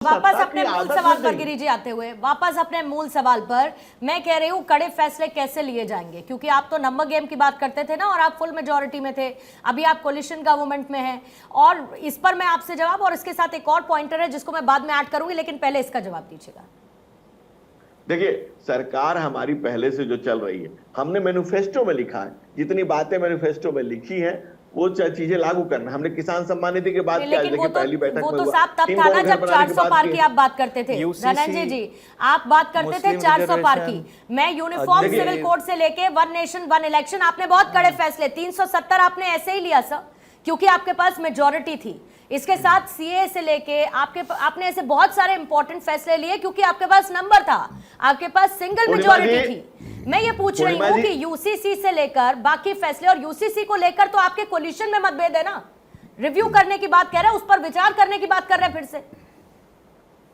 वापस अपने मूल सवाल पर गिरी जी आते हुए, वापस अपने मूल सवाल पर मैं कह रही हूँ कड़े फैसले कैसे लिए जाएंगे, क्योंकि आप तो नंबर गेम की बात करते थे ना, और आप फुल मेजॉरिटी में थे, अभी आप कोलिशन गवर्नमेंट में हैं, और इस पर मैं आपसे जवाब, और इसके साथ एक और पॉइंटर है जिसको मैं बाद में ऐड करूंगी, लेकिन पहले इसका जवाब दीजिएगा। देखिए, सरकार हमारी पहले से जो चल रही है, हमने मैनिफेस्टो में लिखा है, जितनी बातें मैनिफेस्टो में लिखी है वो चीजें लागू करना। हमने किसान सम्मान निधि की बात किया, देखिए पहली बैठक वो में तो साहब तब था ना जब 400 पार की आप बात करते थे धनंजय जी, आप बात करते थे 400 पार की। मैं यूनिफॉर्म सिविल कोड से लेके वन नेशन वन इलेक्शन, आपने बहुत कड़े फैसले, 370 आपने ऐसे ही लिया सर, क्योंकि आपके पास मेजॉरिटी थी। इसके साथ सीए से लेके आपने ऐसे बहुत सारे इंपॉर्टेंट फैसले लिए, क्योंकि आपके पास नंबर था, आपके पास सिंगल मेजॉरिटी थी। मैं ये पूछ रही हूँ कि यूसीसी से लेकर बाकी फैसले, और यूसीसी को लेकर तो आपके कोलिशन में मतभेद है ना, रिव्यू करने की बात कह रहे हैं, उस पर विचार करने की बात कर रहे हैं फिर से।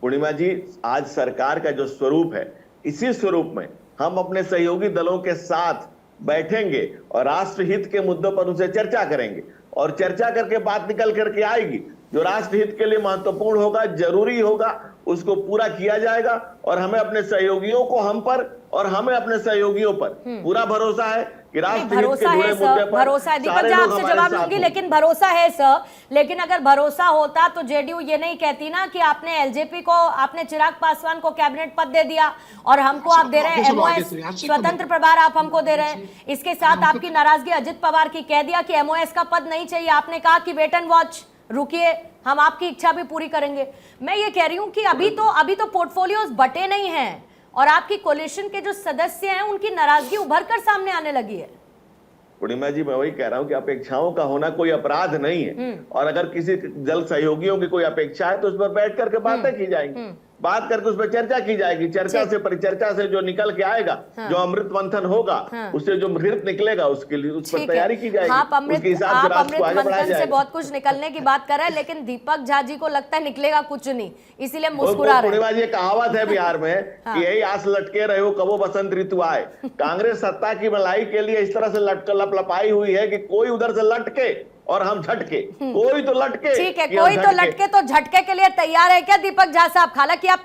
पूर्णिमा जी, आज सरकार का जो स्वरूप है, इसी स्वरूप में हम अपने सहयोगी दलों के साथ बैठेंगे और राष्ट्रहित के मुद्दों पर उनसे चर्चा करेंगे, और चर्चा करके बात निकल करके आएगी। जो राष्ट्रहित के लिए महत्वपूर्ण होगा, जरूरी होगा, उसको पूरा किया जाएगा। और हमें अपने सहयोगियों को हम पर और हमें अपने सहयोगियों पर पूरा भरोसा है कि राष्ट्रहित के जुड़े मुद्दे पर भरोसा है। दीपक जी आपसे जवाब लूंगी, लेकिन भरोसा है सर, लेकिन अगर भरोसा होता तो जेडीयू ये नहीं कहती ना कि आपने एलजेपी को, आपने चिराग पासवान को कैबिनेट पद दे दिया और हमको आप दे रहे हैं एमओएस स्वतंत्र प्रभार, आप हमको दे रहे हैं। इसके साथ आपकी नाराजगी अजित पवार की, कह दिया कि एमओएस का पद नहीं चाहिए, आपने कहा कि वेट एंड वॉच, रुकिए, हम आपकी इच्छा भी पूरी करेंगे। मैं ये कह रही हूं कि अभी तो पोर्टफोलियोज बटे नहीं हैं, और आपकी कोलिशन के जो सदस्य हैं उनकी नाराजगी उभर कर सामने आने लगी है। पूर्णिमा जी, मैं वही कह रहा हूं कि अपेक्षाओं का होना कोई अपराध नहीं है, और अगर किसी जल सहयोगियों की कोई अपेक्षा है तो उस पर बैठ करके बातें की जाएंगी, बात करके उस पर चर्चा की जाएगी। चर्चा से, परिचर्चा से जो निकल के आएगा, जो अमृत मंथन होगा, उससे जो मृत निकलेगा, उसके लिए उस पर तैयारी की जाएगी। आप अमृत मंथन से बहुत कुछ निकलने की बात कर रहे हैं, लेकिन दीपक झा जी को लगता है निकलेगा कुछ नहीं, इसीलिए मुस्कुरा रहे हैं। ये कहावत है बिहार में कि यही आस लटके रहे हो कबो बसंत ऋतु आए। कांग्रेस सत्ता की मलाई के लिए इस तरह से लपलपाई हुई है कि कोई उधर से लटके और हम झटके, कोई तो लटके। ठीक है, कोई तो लटके, तो झटके के लिए तैयार है क्या दीपक झा साहब? हालांकि आप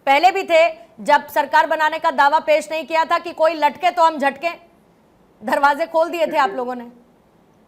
पहले भी थे जब सरकार बनाने का दावा पेश नहीं किया था कि कोई लटके तो हम झटके, दरवाजे खोल दिए थे आप लोगों ने।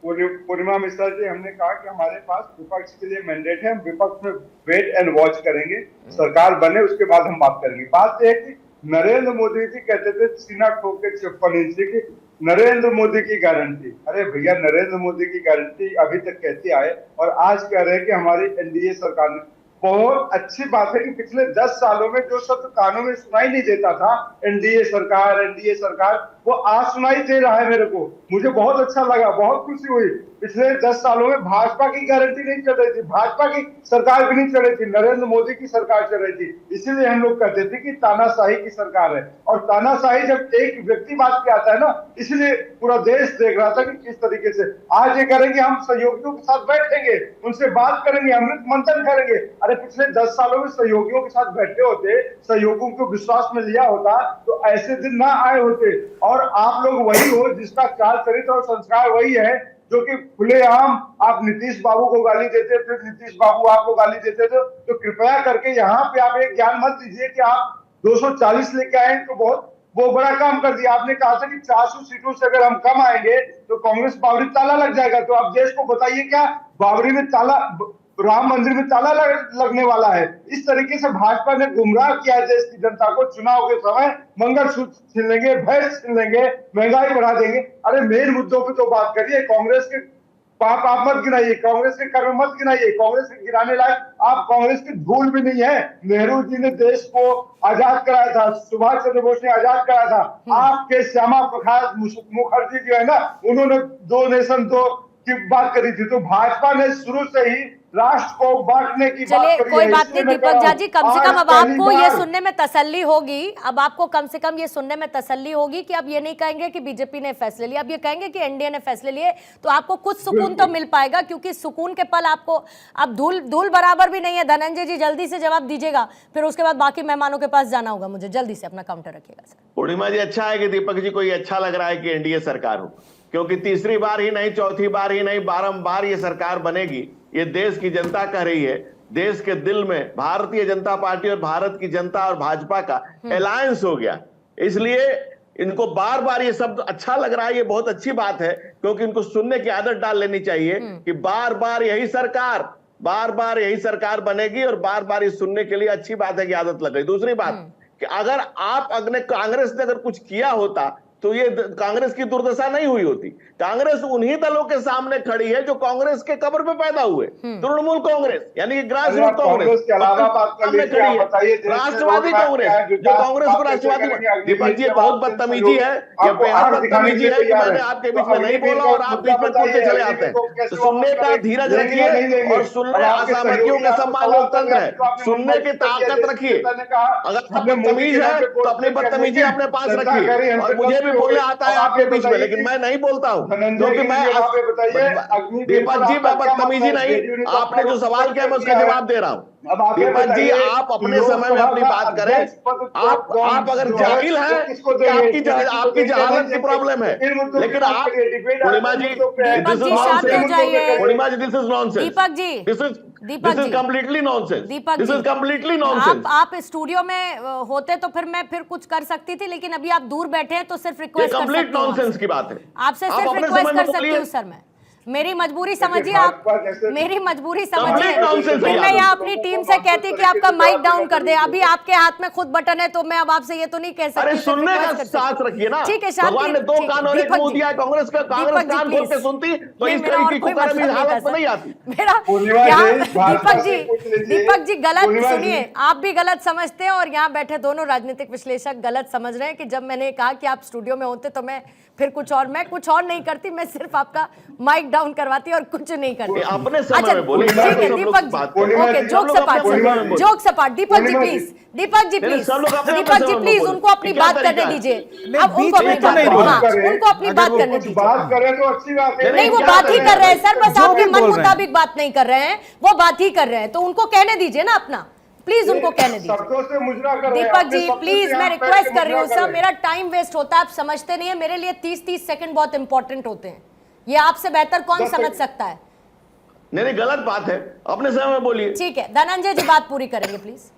पूर्णिमा मिश्रा जी, हमने कहा कि हमारे पास विपक्ष के लिए मैंडेट है, हम विपक्ष में वेट एंड वॉच करेंगे, सरकार बने उसके बाद हम बात करेंगे। बात यह है कि नरेंद्र मोदी जी कहते थे सीना ठोक के 56 इंच की नरेंद्र मोदी की गारंटी। अरे भैया, नरेंद्र मोदी की गारंटी अभी तक कहती आए, और आज कह रहे हैं कि हमारी एनडीए सरकार ने। बहुत अच्छी बात है कि पिछले 10 सालों में जो शब्द कानों में सुनाई नहीं देता था, एनडीए सरकार, वो आज सुनाई दे रहा है मेरे को। मुझे बहुत अच्छा लगा, बहुत खुशी हुई। पिछले 10 सालों में भाजपा की गारंटी नहीं चल रही थी, भाजपा की सरकार भी नहीं चल रही थी, नरेंद्र मोदी की सरकार चल रही थी। इसीलिए हम लोग कहते थे कि तानाशाही की सरकार है, और तानाशाही जब एक व्यक्ति बात पे आता है ना, इसलिए पूरा देश देख रहा था कि किस तरीके से आज ये करेंगे, हम सहयोगियों के साथ बैठेंगे, उनसे बात करेंगे, अमृत मंथन करेंगे। अरे पिछले 10 सालों में सहयोगियों के साथ बैठे होते, सहयोगियों को विश्वास में लिया होता, तो ऐसे दिन ना आए होते। और आप लोग वही हो जिसका चाल चरित्र और संस्कार वही है, जो कि खुलेआम आप नीतीश बाबू को गाली देते थे, नीतीश बाबू आपको गाली देते थे। तो कृपया करके यहाँ पे आप एक ज्ञान मत दीजिए कि आप 240 लेके आए तो वो बड़ा काम कर दिया। आपने कहा था कि 400 सीटों से अगर हम कम आएंगे तो कांग्रेस बाबरी ताला लग जाएगा। तो आप देश को बताइए, क्या बाबरी में ताला, राम मंदिर में ताला लगने वाला है? इस तरीके से भाजपा ने गुमराह किया है देश की जनता को। चुनाव के समय मंगलसूत्र छीन लेंगे, भैंस छीन लेंगे, महंगाई बढ़ा देंगे। अरे मेन मुद्दों पे तो बात करिए। कांग्रेस के पाप आप मत गिनाइए, कांग्रेस के कर्म मत गिनाइए, कांग्रेस के गिराने लायक आप कांग्रेस की धूल भी नहीं है। नेहरू जी ने देश को आजाद कराया था, सुभाष चंद्र बोस ने आजाद कराया था। आपके श्यामा प्रसाद मुखर्जी जो है ना, उन्होंने 2 नेशन 2 की बात करी थी। तो भाजपा ने शुरू से ही राष्ट्र को बांटने की बात करी है। कोई बात नहीं दीपक झा जी, कम से कम अब आपको ये सुनने में तसल्ली होगी, अब आपको कम से कम ये सुनने में तसल्ली होगी कि अब ये नहीं कहेंगे कि बीजेपी ने फैसले लिए, अब ये कहेंगे कि एनडीए ने फैसले लिए, तो आपको कुछ सुकून तो मिल पाएगा, क्योंकि सुकून के पल आपको अब धूल बराबर भी नहीं है। धनंजय जी जल्दी से जवाब दीजिएगा, फिर उसके बाद बाकी मेहमानों के पास जाना होगा मुझे। जल्दी से अपना काउंटर रखिएगा सर। पूर्णिमा जी, अच्छा है कि दीपक जी को ये अच्छा लग रहा है कि एनडीए सरकार हो, क्योंकि तीसरी बार ही नहीं, चौथी बार ही नहीं, बारंबार ये सरकार बनेगी। ये देश की जनता कह रही है देश के दिल में भारतीय जनता पार्टी और भारत की जनता और भाजपा का अलायंस हो गया। इसलिए इनको बार बार ये शब्द अच्छा लग रहा है, ये बहुत अच्छी बात है, क्योंकि इनको सुनने की आदत डाल लेनी चाहिए कि बार बार यही सरकार बनेगी, और बार बार ये सुनने के लिए अच्छी बात है कि आदत लग गई। दूसरी बात कि अगर कांग्रेस ने अगर कुछ किया होता तो ये कांग्रेस की दुर्दशा नहीं हुई होती। कांग्रेस उन्हीं दलों के सामने खड़ी है जो कांग्रेस के कब्र पे पैदा हुए, तृणमूल कांग्रेस यानी कि ग्रास रूट कांग्रेस के अलावा बात कर लीजिए, आप बताइए राष्ट्रवादी कांग्रेस जो कांग्रेस को राष्ट्रवादी। दीपक जी बहुत बदतमीजी है, ये बेहद बदतमीजी है कि मैंने आपके बीच में नहीं बोला और आप बीच में कूदते चले आते हैं। तो सुनने का धीरज रखिए और सुनने असहमतियों का सम्मान लोकतंत्र है, सुनने की ताकत रखिए। अगर आप बदतमीज है तो अपनी बदतमीजी अपने पास रखिए, और मुझे भी बोलने आता है आपके बीच में, लेकिन मैं नहीं बोलता हूं क्योंकि मैं दीपक जी मैं बदतमीजी नहीं, आपने जो सवाल किया मैं उसका जवाब दे रहा हूं। दीपक जी आप अपने समय में अपनी बात करें। आप अगर जाहिल हैं आपकी जहालत की प्रॉब्लम है, लेकिन आप Purnima ji this is nonsense. This is completely nonsense. This is completely nonsense. आप स्टूडियो में होते तो मैं फिर कुछ कर सकती थी, लेकिन अभी आप दूर बैठे हैं तो सिर्फ रिक्वेस्ट कर सकती हूं। कंप्लीट नॉनसेंस की बात है, आपसे सिर्फ रिक्वेस्ट कर सकती हूँ सर। मैं मेरी मजबूरी समझिए, आप मेरी मजबूरी समझिए। फिर मैं यहाँ अपनी टीम से कहती कि आपका माइक डाउन कर दे। अभी आपके हाथ में खुद बटन है, तो मैं अब आपसे ये तो नहीं कह सकती। अरे सुनने का साथ रखिए ना। ठीक है, भगवान ने 2 कान और 1 मुंह दिया। कांग्रेस कान खोल के सुनती तो इस तरह की कुकर्मी हालत में नहीं आती। मेरा दीपक जी गलत सुनिए, आप भी गलत समझते हैं और यहाँ बैठे दोनों राजनीतिक विश्लेषक गलत समझ रहे हैं कि जब मैंने कहा कि आप स्टूडियो में होते तो मैं फिर कुछ और नहीं करती, मैं सिर्फ आपका माइक डाउन करवाती और कुछ नहीं करती। अपने समय में बोलिए। ठीक है दीपक जी, ओके, जोक सपाट। दीपक जी प्लीज उनको अपनी बात करने दीजिए। अब उनको अपनी बात करने दीजिए। बात करें तो अच्छी बात है। नहीं, वो बात ही कर रहे हैं सर, बस आपके मन मुताबिक बात नहीं कर रहे हैं, वो बात ही कर रहे हैं, तो उनको कहने दीजिए ना अपना, प्लीज उनको कहने दीजिए। दीपक जी प्लीज, मैं रिक्वेस्ट कर रही हूँ सर, मेरा टाइम वेस्ट होता है, आप समझते नहीं है। मेरे लिए 30 सेकंड बहुत इंपॉर्टेंट होते हैं, ये आपसे बेहतर कौन समझ सकता है। नहीं गलत बात है, अपने समय में बोलिए। ठीक है, धनंजय जी बात पूरी करेंगे प्लीज।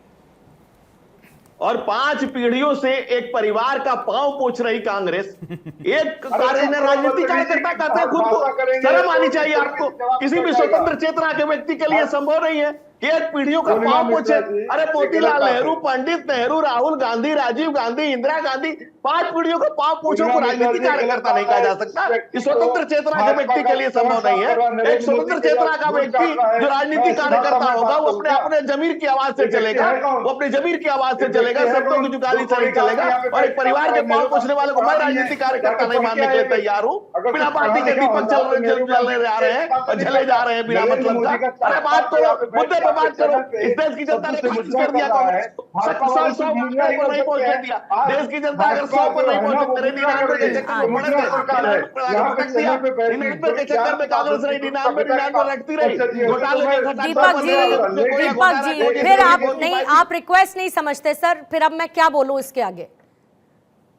और 5 पीढ़ियों से एक परिवार का पांव पोंछ रही कांग्रेस, एक राजनीतिक कार्यकर्ता कहते हैं खुद को, शर्म आनी चाहिए आपको। किसी भी स्वतंत्र चेतना के व्यक्ति के लिए संभव नहीं है कि एक पीढ़ियों का पांव पोंछे। अरे मोतीलाल नेहरू, पंडित नेहरू, राहुल गांधी, राजीव गांधी, इंदिरा गांधी, 5 पीढ़ियों का पांव पोंछो को राजनीतिक कार्यकर्ता नहीं कहा जा सकता। इस स्वतंत्र चेतना के व्यक्ति के लिए संभव नहीं है। एक स्वतंत्र चेतना का व्यक्ति जो राजनीतिक कार्यकर्ता होगा वो अपने जमीर की आवाज से चलेगा, वो अपने जमीर की आवाज से चलेगा, शब्दों की जुगाली से नहीं चलेगा। और एक परिवार के पांव पोंछने वाले को मैं राजनीतिक कार्यकर्ता नहीं मानने के लिए तैयार हूँ। बिना पार्टी के दीपक चलने जा रहे हैं और चले जा रहे हैं बिना मतलब का। अरे बात करो, मुद्दे पर बात करो। इस देश की जनता ने खारिज कर दिया कांग्रेस को, 100 पर नहीं पहुंचने दिया। देश की जनता अगर 100 पर नहीं पहुंचे, 99 के चक्कर में पड़े थे, 99 के चक्कर में कांग्रेस रही, 99 लटती रही। दीपक जी फिर आप रिक्वेस्ट नहीं समझते सर, फिर अब मैं क्या बोलूं इसके आगे।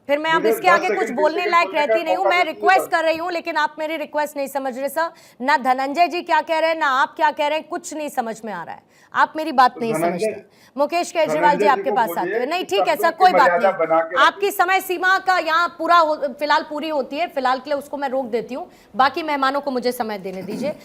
फिर मैं अब इसके आगे कुछ बोलने लायक रहती नहीं हूं। मैं रिक्वेस्ट कर रही हूं, लेकिन आप मेरी रिक्वेस्ट नहीं समझ रहे सर। ना धनंजय जी क्या कह रहे हैं, ना आप क्या कह रहे हैं, कुछ नहीं समझ में आ रहा है। आप मेरी बात नहीं समझते। मुकेश केजरीवाल जी आपके पास आते हैं। नहीं ठीक है सर, कोई बात नहीं। आपकी समय सीमा का यहाँ पूरा फिलहाल पूरी होती है, फिलहाल के लिए उसको मैं रोक देती हूँ। बाकी मेहमानों को मुझे समय देने दीजिए।